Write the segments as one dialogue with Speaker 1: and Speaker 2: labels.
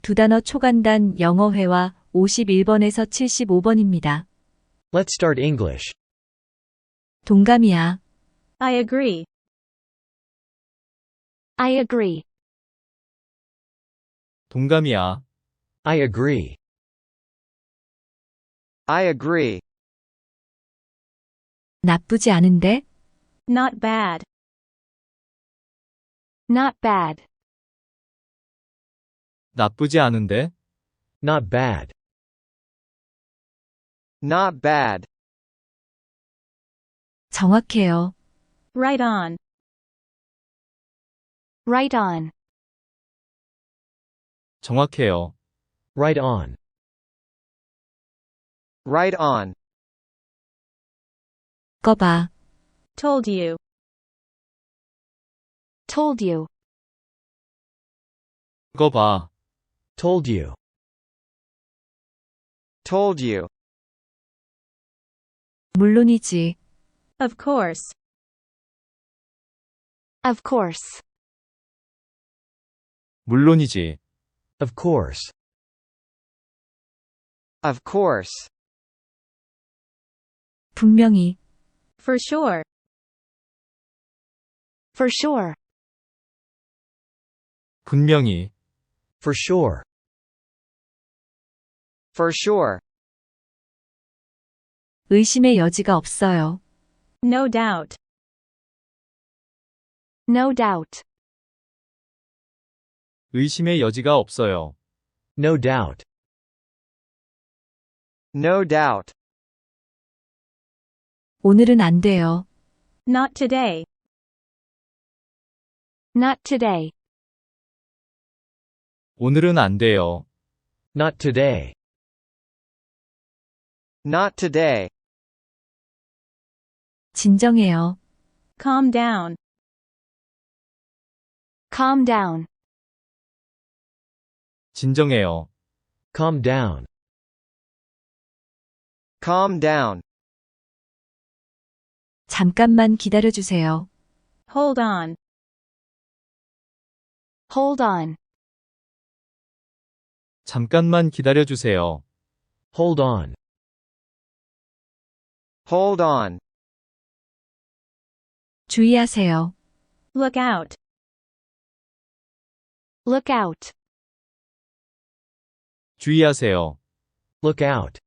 Speaker 1: 두단어 초간단 영어회화 51번에서 75번입니다.
Speaker 2: Let's start English.
Speaker 1: 동감이야.
Speaker 3: I agree.
Speaker 4: I agree.
Speaker 5: 동감이야.
Speaker 2: I agree.
Speaker 6: I agree.
Speaker 1: 나쁘지 않은데?
Speaker 3: Not bad.
Speaker 4: Not bad.
Speaker 5: 나쁘지 않은데?
Speaker 2: Not bad.
Speaker 6: Not bad.
Speaker 1: 정확해요.
Speaker 3: Right on.
Speaker 4: Right on.
Speaker 5: 정확해요.
Speaker 2: Right on.
Speaker 6: Right on.
Speaker 1: 꺼봐.
Speaker 3: Told you.
Speaker 4: Told you.
Speaker 5: 이거 봐.
Speaker 2: Told you.
Speaker 6: Told you.
Speaker 1: 물론이지.
Speaker 3: Of course.
Speaker 4: Of course.
Speaker 5: 물론이지.
Speaker 2: Of course.
Speaker 6: Of course.
Speaker 1: 분명히.
Speaker 3: For sure.
Speaker 4: For sure.
Speaker 5: 분명히.
Speaker 2: For sure.
Speaker 6: For sure.
Speaker 1: 의심의 여지가 없어요.
Speaker 3: No doubt.
Speaker 4: No doubt.
Speaker 5: 의심의 여지가 없어요.
Speaker 2: No doubt.
Speaker 6: No doubt.
Speaker 1: 오늘은 안 돼요.
Speaker 3: Not today.
Speaker 4: Not today.
Speaker 5: 오늘은 안 돼요.
Speaker 2: Not today.
Speaker 6: Not today.
Speaker 1: 진정해요.
Speaker 3: Calm down.
Speaker 4: Calm down.
Speaker 5: 진정해요.
Speaker 2: Calm down.
Speaker 6: Calm down.
Speaker 1: 잠깐만 기다려주세요.
Speaker 3: Hold on.
Speaker 4: Hold on.
Speaker 5: 잠깐만 기다려주세요.
Speaker 2: Hold on.
Speaker 6: Hold on.
Speaker 1: 주의하세요.
Speaker 3: Look out.
Speaker 4: Look out.
Speaker 5: 주의하세요.
Speaker 2: Look out.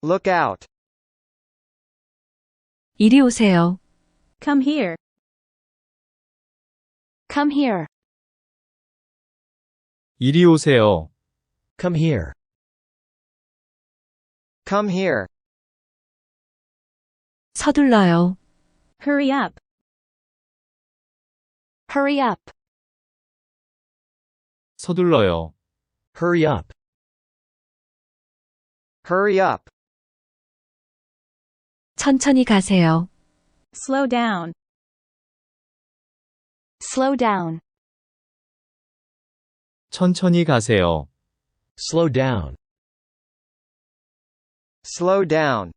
Speaker 6: Look out.
Speaker 1: 이리 오세요.
Speaker 3: Come here.
Speaker 4: Come here.
Speaker 5: 이리 오세요.
Speaker 2: Come here.
Speaker 6: Come here.
Speaker 1: 서둘러요.
Speaker 3: Hurry up.
Speaker 4: Hurry up.
Speaker 5: 서둘러요.
Speaker 2: Hurry up.
Speaker 6: Hurry up.
Speaker 1: 천천히 가세요.
Speaker 3: Slow down.
Speaker 4: Slow down.
Speaker 5: 천천히 가세요.
Speaker 2: Slow down.
Speaker 6: Slow down.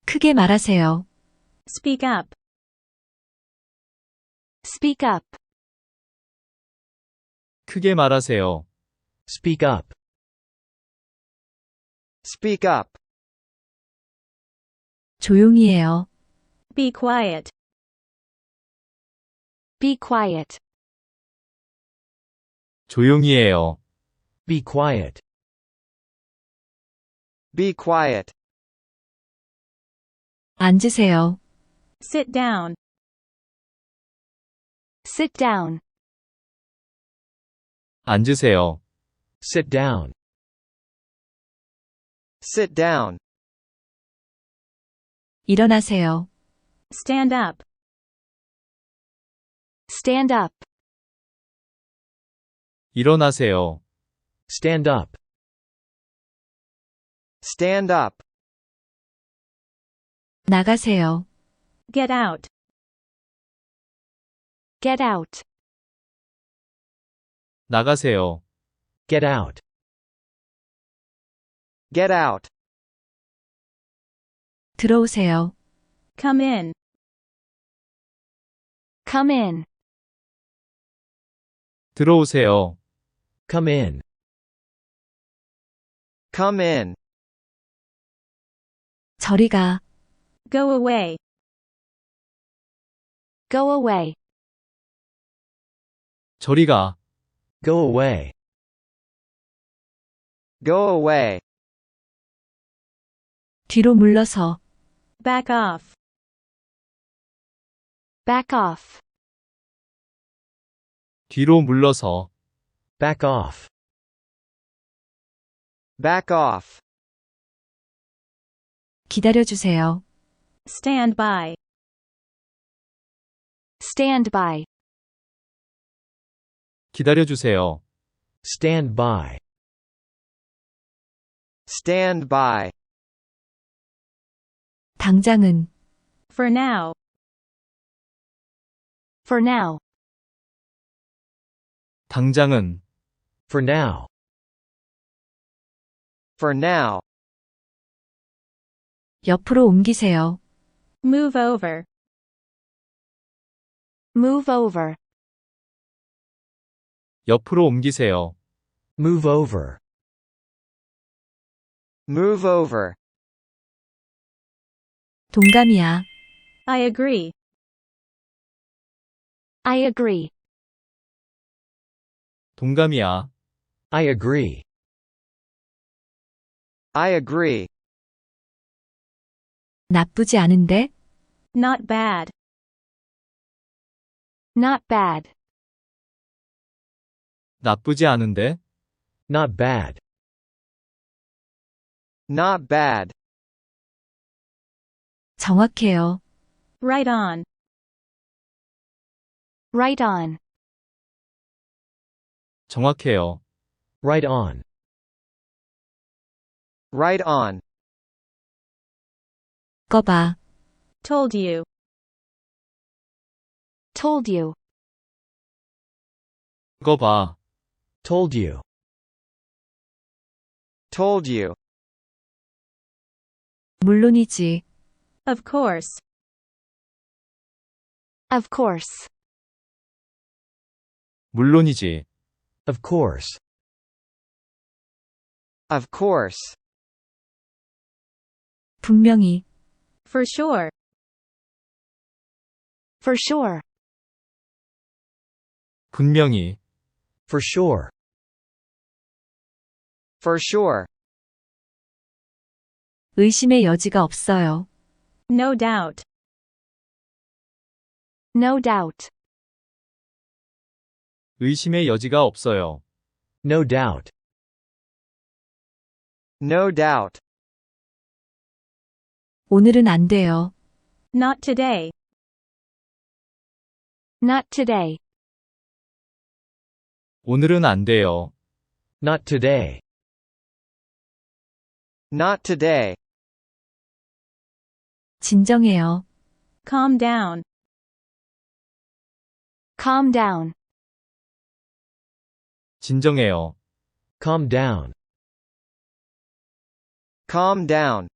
Speaker 1: 크게 말하세요.
Speaker 3: Speak up.
Speaker 4: Speak up.
Speaker 5: 크게 말하세요.
Speaker 2: Speak up.
Speaker 6: Speak up.
Speaker 1: 조용히 해요.
Speaker 3: Be quiet.
Speaker 4: Be quiet.
Speaker 5: 조용히 해요.
Speaker 2: Be quiet.
Speaker 6: Be quiet.
Speaker 1: 앉으세요.
Speaker 3: Sit down.
Speaker 4: Sit down.
Speaker 5: 앉으세요.
Speaker 2: Sit down.
Speaker 6: Sit down.
Speaker 1: 일어나세요.
Speaker 3: Stand up.
Speaker 4: Stand up.
Speaker 5: 일어나세요.
Speaker 2: Stand up.
Speaker 6: Stand up.
Speaker 1: 나가세요.
Speaker 3: Get out.
Speaker 4: Get out.
Speaker 5: 나가세요.
Speaker 2: Get out.
Speaker 6: Get out.
Speaker 1: 들어오세요.
Speaker 3: Come in.
Speaker 4: Come in.
Speaker 5: 들어오세요.
Speaker 2: Come in.
Speaker 6: Come in.
Speaker 1: 저리 가.
Speaker 3: Go away.
Speaker 4: Go away.
Speaker 5: 저리 가.
Speaker 2: Go away.
Speaker 6: Go away.
Speaker 1: 뒤로 물러서.
Speaker 3: Back off.
Speaker 4: Back off.
Speaker 5: 뒤로 물러서.
Speaker 2: Back off.
Speaker 6: Back off.
Speaker 1: 기다려주세요.
Speaker 3: Stand by.
Speaker 4: Stand by.
Speaker 5: 기다려주세요.
Speaker 2: Stand by.
Speaker 6: Stand by.
Speaker 1: 당장은.
Speaker 3: For now.
Speaker 4: For now.
Speaker 5: 당장은.
Speaker 2: For now.
Speaker 6: For now.
Speaker 1: 옆으로 옮기세요.
Speaker 3: Move over.
Speaker 4: Move over.
Speaker 5: 옆으로 옮기세요.
Speaker 2: Move over.
Speaker 6: Move over.
Speaker 1: 동감이야.
Speaker 3: I agree.
Speaker 4: I agree.
Speaker 5: 동감이야.
Speaker 2: I agree.
Speaker 6: I agree.
Speaker 1: 나쁘지 않은데?
Speaker 3: Not bad.
Speaker 4: Not bad.
Speaker 5: 나쁘지 않은데?
Speaker 2: Not bad.
Speaker 6: Not bad.
Speaker 1: 정확해요.
Speaker 3: Right on.
Speaker 4: Right on.
Speaker 5: 정확해요.
Speaker 2: Right on.
Speaker 6: Right on.
Speaker 1: 꺼봐.
Speaker 3: Told you.
Speaker 4: Told you.
Speaker 5: 그거 봐.
Speaker 2: Told you.
Speaker 6: Told you.
Speaker 1: 물론이지.
Speaker 3: Of course.
Speaker 4: Of course.
Speaker 5: 물론이지.
Speaker 2: Of course.
Speaker 6: Of course.
Speaker 1: 분명히.
Speaker 3: For sure.
Speaker 4: For sure.
Speaker 5: 분명히.
Speaker 2: For sure.
Speaker 6: For sure.
Speaker 1: 의심의 여지가 없어요.
Speaker 3: No doubt.
Speaker 4: No doubt.
Speaker 5: 의심의 여지가 없어요.
Speaker 2: No doubt.
Speaker 6: No doubt.
Speaker 1: 오늘은 안 돼요.
Speaker 3: Not today.
Speaker 4: Not today.
Speaker 5: 오늘은 안 돼요.
Speaker 2: Not today.
Speaker 6: Not today.
Speaker 1: 진정해요.
Speaker 3: Calm down.
Speaker 4: Calm down.
Speaker 5: 진정해요.
Speaker 2: Calm down.
Speaker 6: Calm down.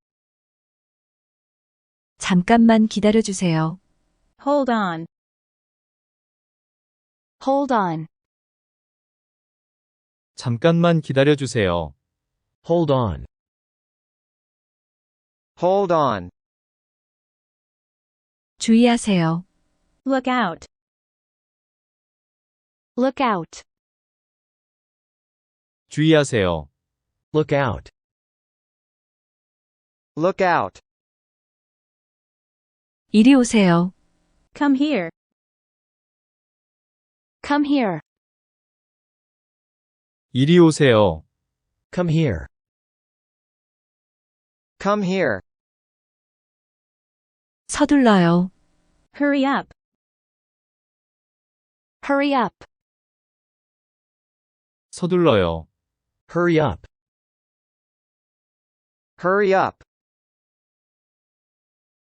Speaker 1: 잠깐만 기다려주세요.
Speaker 3: Hold on.
Speaker 4: Hold on.
Speaker 5: 잠깐만 기다려주세요.
Speaker 2: Hold on.
Speaker 6: Hold on.
Speaker 3: Look
Speaker 1: 주의하세요.
Speaker 3: out.
Speaker 4: Look out.
Speaker 5: 주의하세요.
Speaker 2: Look out.
Speaker 6: Look out.
Speaker 1: 이리 오세요.
Speaker 3: Come here.
Speaker 4: Come here.
Speaker 5: 이리 오세요.
Speaker 2: Come here.
Speaker 6: Come here.
Speaker 1: 서둘러요.
Speaker 3: Hurry up.
Speaker 4: Hurry up.
Speaker 5: 서둘러요.
Speaker 2: Hurry up.
Speaker 6: Hurry up.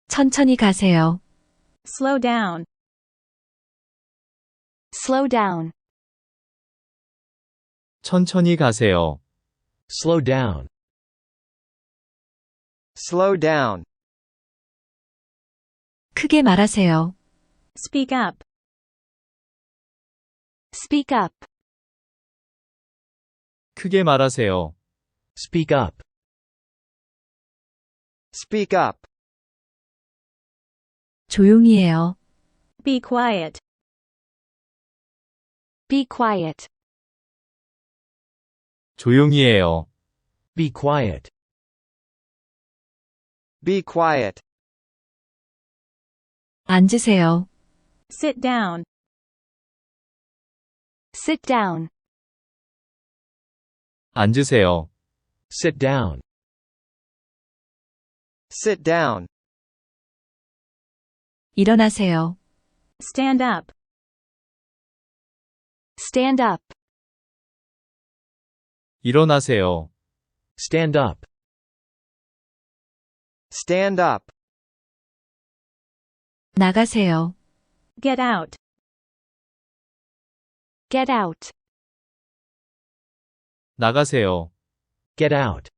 Speaker 1: 천천히 가세요.
Speaker 3: Slow down.
Speaker 4: Slow down.
Speaker 5: 천천히 가세요.
Speaker 2: Slow down.
Speaker 6: Slow down.
Speaker 1: 크게 말하세요.
Speaker 3: Speak up.
Speaker 4: Speak up.
Speaker 5: 크게 말하세요.
Speaker 2: Speak up.
Speaker 6: Speak up.
Speaker 1: 조용히 해요.
Speaker 3: Be quiet.
Speaker 4: Be quiet.
Speaker 5: 조용히 해요.
Speaker 2: Be quiet.
Speaker 6: Be quiet.
Speaker 1: 앉으세요.
Speaker 3: Sit down.
Speaker 4: Sit down.
Speaker 5: 앉으세요.
Speaker 2: Sit down.
Speaker 6: Sit down.
Speaker 1: 일어나세요.
Speaker 3: Stand up.
Speaker 4: Stand up.
Speaker 5: 일어나세요.
Speaker 2: Stand up.
Speaker 6: Stand up.
Speaker 1: 나가세요.
Speaker 3: Get out.
Speaker 4: Get out.
Speaker 5: 나가세요.
Speaker 2: Get out.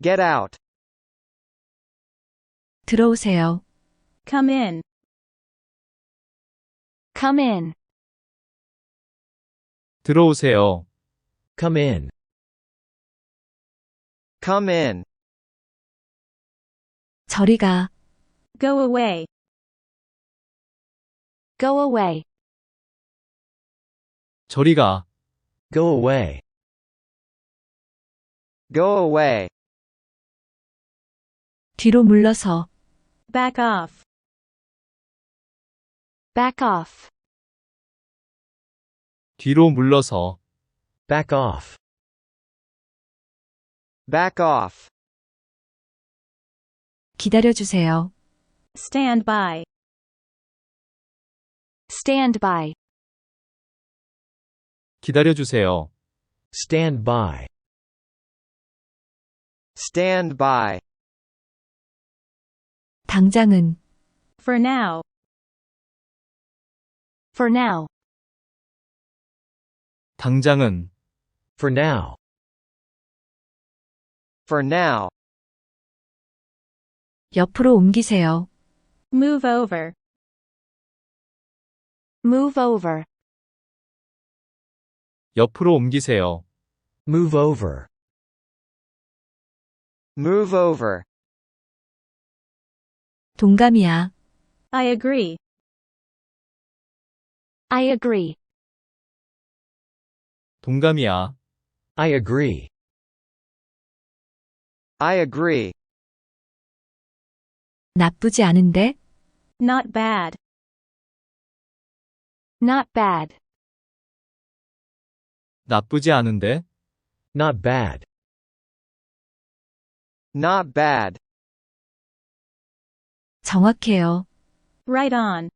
Speaker 6: Get out.
Speaker 1: 들어오세요.
Speaker 3: Come in.
Speaker 4: Come in.
Speaker 5: 들어오세요.
Speaker 2: Come in.
Speaker 6: Come in.
Speaker 1: 저리 가.
Speaker 3: Go away.
Speaker 4: Go away.
Speaker 5: 저리 가.
Speaker 2: Go away.
Speaker 6: Go away.
Speaker 1: 뒤로 물러서.
Speaker 3: Back off.
Speaker 4: Back off.
Speaker 5: 뒤로 물러서.
Speaker 2: Back off.
Speaker 6: Back off.
Speaker 1: 기다려주세요.
Speaker 3: Stand by.
Speaker 4: Stand by.
Speaker 5: 기다려주세요.
Speaker 2: Stand by.
Speaker 6: Stand by.
Speaker 1: 당장은.
Speaker 3: For now.
Speaker 4: For now.
Speaker 5: 당장은.
Speaker 2: For now.
Speaker 6: For now.
Speaker 1: 옆으로 옮기세요.
Speaker 3: Move over.
Speaker 4: Move over.
Speaker 5: 옆으로 옮기세요.
Speaker 2: Move over.
Speaker 6: Move over.
Speaker 1: 동감이야.
Speaker 3: I agree.
Speaker 4: I agree.
Speaker 5: 동감이야.
Speaker 2: I agree.
Speaker 6: I agree.
Speaker 1: 나쁘지 않은데?
Speaker 3: Not bad.
Speaker 4: Not bad.
Speaker 5: 나쁘지 않은데?
Speaker 2: Not bad.
Speaker 6: Not bad.
Speaker 1: 정확해요.
Speaker 3: Right on.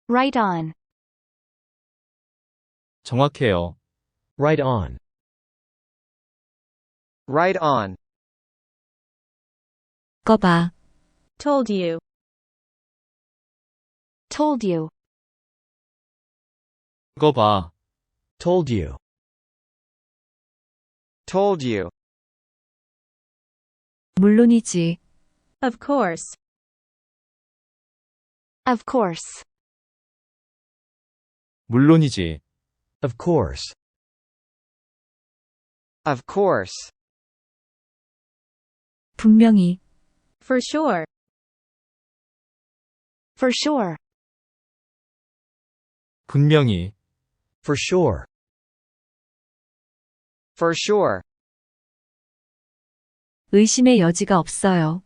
Speaker 4: Right on.
Speaker 5: 정확해요.
Speaker 2: Right on.
Speaker 6: Right on.
Speaker 1: 꺼봐.
Speaker 3: Told you.
Speaker 4: Told you.
Speaker 5: 그거 봐.
Speaker 2: Told you.
Speaker 6: Told you.
Speaker 1: 물론이지.
Speaker 3: Of course.
Speaker 4: Of course.
Speaker 5: 물론이지.
Speaker 2: Of course.
Speaker 6: Of course.
Speaker 1: 분명히.
Speaker 3: For sure.
Speaker 4: For sure.
Speaker 5: 분명히.
Speaker 2: For sure.
Speaker 6: For sure.
Speaker 1: 의심의 여지가 없어요.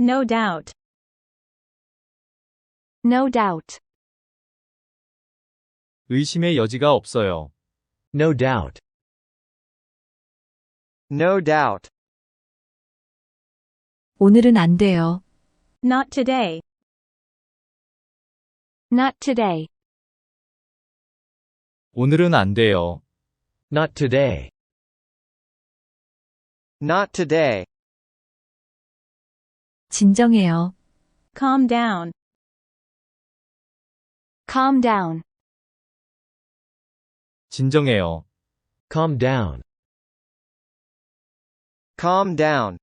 Speaker 3: No doubt.
Speaker 4: No doubt.
Speaker 5: 의심의 여지가 없어요.
Speaker 2: No doubt.
Speaker 6: No doubt.
Speaker 1: 오늘은 안 돼요.
Speaker 3: Not today.
Speaker 4: Not today.
Speaker 5: 오늘은 안 돼요.
Speaker 2: Not today.
Speaker 6: Not today.
Speaker 1: 진정해요.
Speaker 3: Calm down.
Speaker 4: Calm down.
Speaker 5: 진정해요.
Speaker 2: Calm down.
Speaker 6: Calm down.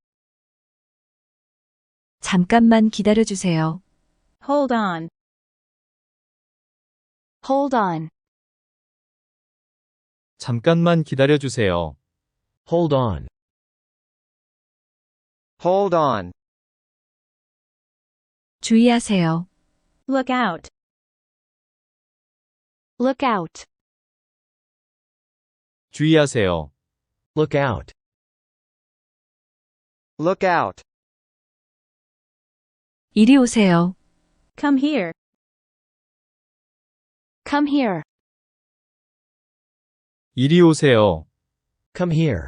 Speaker 1: 잠깐만 기다려주세요.
Speaker 3: Hold on.
Speaker 4: Hold on.
Speaker 5: 잠깐만 기다려주세요.
Speaker 2: Hold on.
Speaker 6: Hold on.
Speaker 1: 주의하세요.
Speaker 3: Look out.
Speaker 4: Look out.
Speaker 5: 주의하세요.
Speaker 2: Look out.
Speaker 6: Look out.
Speaker 1: 이리 오세요.
Speaker 3: Come here.
Speaker 4: Come here.
Speaker 5: 이리 오세요.
Speaker 2: Come here.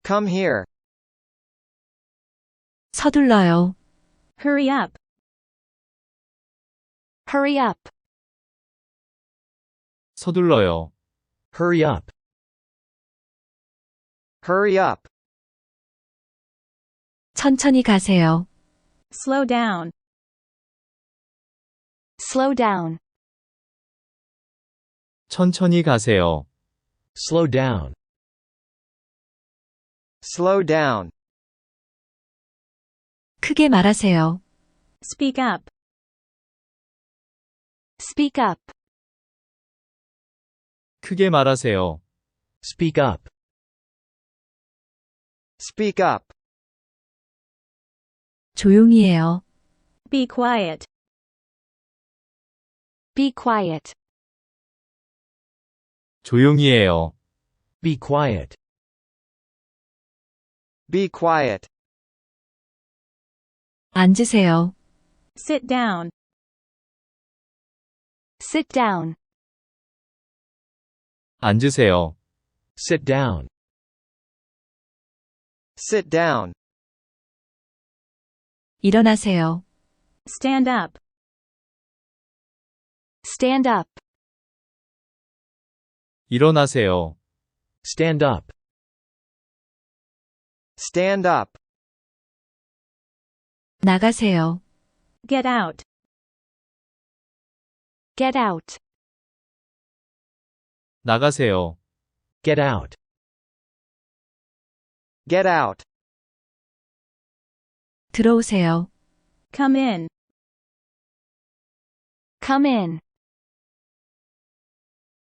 Speaker 6: Come here.
Speaker 1: 서둘러요.
Speaker 3: Hurry up.
Speaker 4: Hurry up.
Speaker 5: 서둘러요.
Speaker 2: Hurry up.
Speaker 6: Hurry up.
Speaker 1: 천천히 가세요.
Speaker 3: Slow down.
Speaker 4: Slow down.
Speaker 5: 천천히 가세요.
Speaker 2: Slow down.
Speaker 6: Slow down.
Speaker 1: 크게 말하세요.
Speaker 3: Speak up.
Speaker 4: Speak up.
Speaker 5: 크게 말하세요.
Speaker 2: Speak up.
Speaker 6: Speak up.
Speaker 1: 조용히 해요.
Speaker 3: Be quiet.
Speaker 4: Be quiet.
Speaker 5: 조용히 해요.
Speaker 2: Be quiet.
Speaker 6: Be quiet.
Speaker 1: 앉으세요.
Speaker 3: Sit down.
Speaker 4: Sit down.
Speaker 5: 앉으세요.
Speaker 2: Sit down.
Speaker 6: Sit down.
Speaker 1: 일어나세요.
Speaker 3: Stand up.
Speaker 4: Stand up.
Speaker 5: 일어나세요.
Speaker 2: Stand up.
Speaker 6: Stand up.
Speaker 1: 나가세요.
Speaker 3: Get out.
Speaker 4: Get out.
Speaker 5: 나가세요.
Speaker 2: Get out.
Speaker 6: Get out.
Speaker 1: 들어오세요.
Speaker 3: Come in.
Speaker 4: Come in.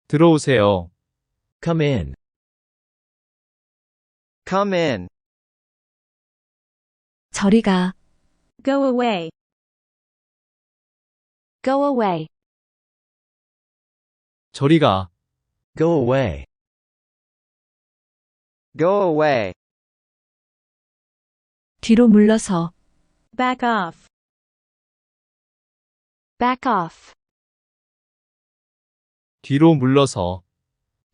Speaker 5: 들어오세요.
Speaker 2: Come in.
Speaker 6: Come in.
Speaker 1: 저리 가.
Speaker 3: Go away.
Speaker 4: Go away.
Speaker 5: 저리 가.
Speaker 2: Go away.
Speaker 6: Go away.
Speaker 1: 뒤로 물러서.
Speaker 3: Back off.
Speaker 4: Back off.
Speaker 5: 뒤로 물러서.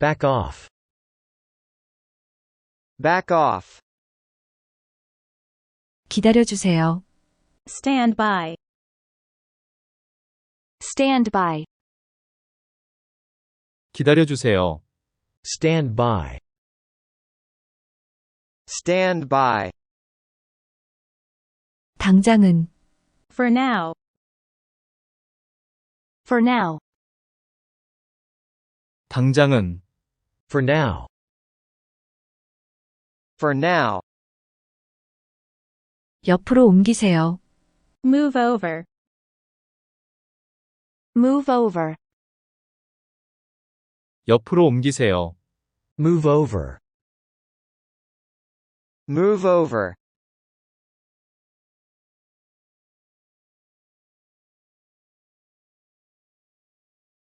Speaker 2: Back off.
Speaker 6: Back off.
Speaker 1: 기다려주세요.
Speaker 3: Stand by.
Speaker 4: Stand by.
Speaker 5: 기다려주세요.
Speaker 2: Stand by.
Speaker 6: Stand by.
Speaker 1: 당장은.
Speaker 3: For now.
Speaker 4: For now.
Speaker 5: 당장은.
Speaker 2: For now.
Speaker 6: For now.
Speaker 1: 옆으로 옮기세요.
Speaker 3: Move over.
Speaker 4: Move over.
Speaker 5: 옆으로 옮기세요.
Speaker 2: Move over.
Speaker 6: Move over.